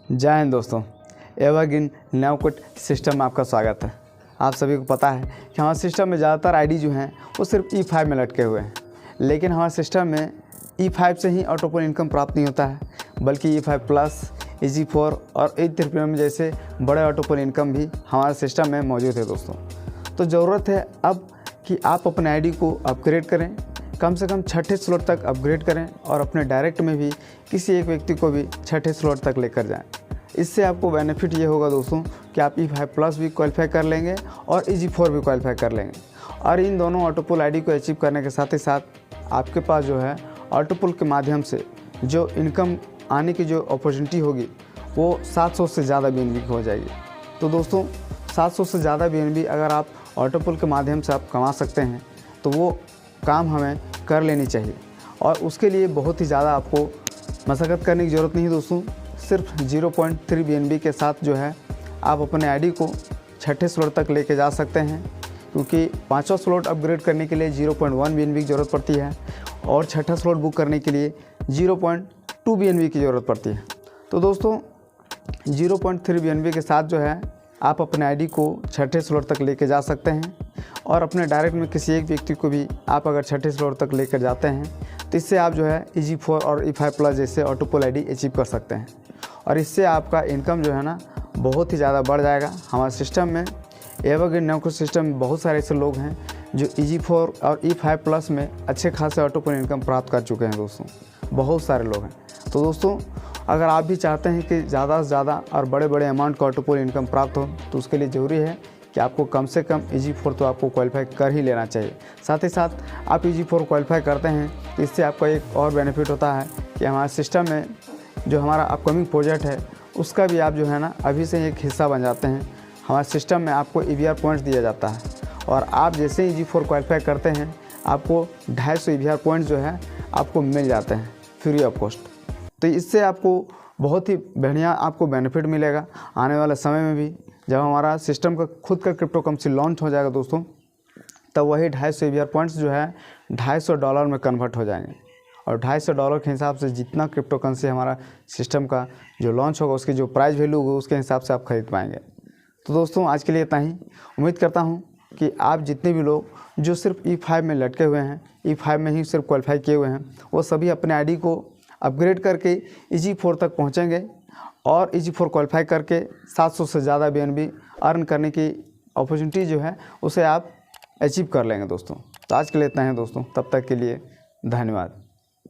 जय हिंद दोस्तों, evergreen नवकुट system में आपका स्वागत है। आप सभी को पता है कि हमारे सिस्टम में ज़्यादातर आईडी जो हैं वो सिर्फ E5 में लटके हुए हैं, लेकिन हमारे सिस्टम में E5 से ही ऑटोपोल इनकम प्राप्त नहीं होता है, बल्कि E5 प्लस, EG4 और E3 प्रीमियम जैसे बड़े ऑटोपोल इनकम भी हमारे सिस्टम में मौजूद है दोस्तों। तो ज़रूरत है अब कि आप अपने आईडी को अपग्रेड करें, कम से कम छठे स्लॉट तक अपग्रेड करें और अपने डायरेक्ट में भी किसी एक व्यक्ति को भी छठे स्लॉट तक लेकर जाएं। इससे आपको बेनिफिट ये होगा दोस्तों कि आप E5 प्लस भी क्वालिफाई कर लेंगे और EG4 भी क्वालिफाई कर लेंगे। और इन दोनों ऑटोपोल आईडी को अचीव करने के साथ ही साथ आपके पास जो है ऑटोपोल के माध्यम से जो इनकम आने की जो अपॉर्चुनिटी होगी वो 700 से ज़्यादा BNB की हो जाएगी। तो दोस्तों 700 से ज़्यादा BNB अगर आप ऑटोपोल के माध्यम से आप कमा सकते हैं तो वो काम हमें कर लेनी चाहिए। और उसके लिए बहुत ही ज़्यादा आपको मशक्क़त करने की ज़रूरत नहीं है दोस्तों। सिर्फ 0.3 BNB के साथ जो है आप अपने आईडी को छठे स्लॉट तक लेके जा सकते हैं, क्योंकि पाँचवा स्लॉट अपग्रेड करने के लिए 0.1 BNB की ज़रूरत पड़ती है और छठा स्लॉट बुक करने के लिए 0.2 BNB की ज़रूरत पड़ती है। तो दोस्तों 0.3 BNB के साथ जो है आप अपने आईडी को छठे स्लॉट तक लेके जा सकते हैं और अपने डायरेक्ट में किसी एक व्यक्ति को भी आप अगर छठे स्लॉट तक लेकर जाते हैं तो इससे आप जो है EG4 और E5 प्लस जैसे ऑटोपोल आईडी अचीव कर सकते हैं। और इससे आपका इनकम जो है ना बहुत ही ज़्यादा बढ़ जाएगा। हमारे सिस्टम में एवरग्रीन नवकुट सिस्टम में बहुत सारे ऐसे लोग हैं जो EG4 और E5 प्लस में अच्छे खासे ऑटोपोल इनकम प्राप्त कर चुके हैं दोस्तों, बहुत सारे लोग हैं। तो दोस्तों अगर आप भी चाहते हैं कि ज़्यादा से ज़्यादा और बड़े बड़े अमाउंट का ऑटोपोल इनकम प्राप्त हो तो उसके लिए ज़रूरी है कि आपको कम से कम EG4 तो आपको क्वालिफाई कर ही लेना चाहिए। साथ ही साथ आप EG4 क्वालिफाई करते हैं तो इससे आपका एक और बेनिफिट होता है कि हमारे सिस्टम में जो हमारा अपकमिंग प्रोजेक्ट है उसका भी आप जो है ना अभी से एक हिस्सा बन जाते हैं। हमारे सिस्टम में आपको EVR पॉइंट्स दिया जाता है और आप जैसे ही EG4 क्वालिफाई करते हैं आपको 250 EVR पॉइंट्स जो है आपको मिल जाते हैं फ्री ऑफ कॉस्ट। तो इससे आपको बहुत ही बढ़िया आपको बेनिफिट मिलेगा आने वाले समय में भी। जब हमारा सिस्टम का खुद का क्रिप्टो करेंसी लॉन्च हो जाएगा दोस्तों, तब वही 250 EVR पॉइंट्स जो है $250 में कन्वर्ट हो जाएंगे और $250 के हिसाब से जितना क्रिप्टो करेंसी हमारा सिस्टम का जो लॉन्च होगा उसकी जो प्राइस वैल्यू होगी उसके हिसाब से आप खरीद पाएंगे। तो दोस्तों आज के लिए इतना ही। उम्मीद करता हूँ कि आप जितने भी लोग जो सिर्फ E5 में लटके हुए हैं, E5 में ही सिर्फ क्वालिफाई किए हुए हैं, वो सभी अपने आईडी को अपग्रेड करके EG4 तक पहुँचेंगे और EG4 क्वालिफाई करके 700 से ज़्यादा BNB अर्न करने की अपॉर्चुनिटी जो है उसे आप अचीव कर लेंगे दोस्तों। तो आज के लिए इतना है दोस्तों, तब तक के लिए धन्यवाद।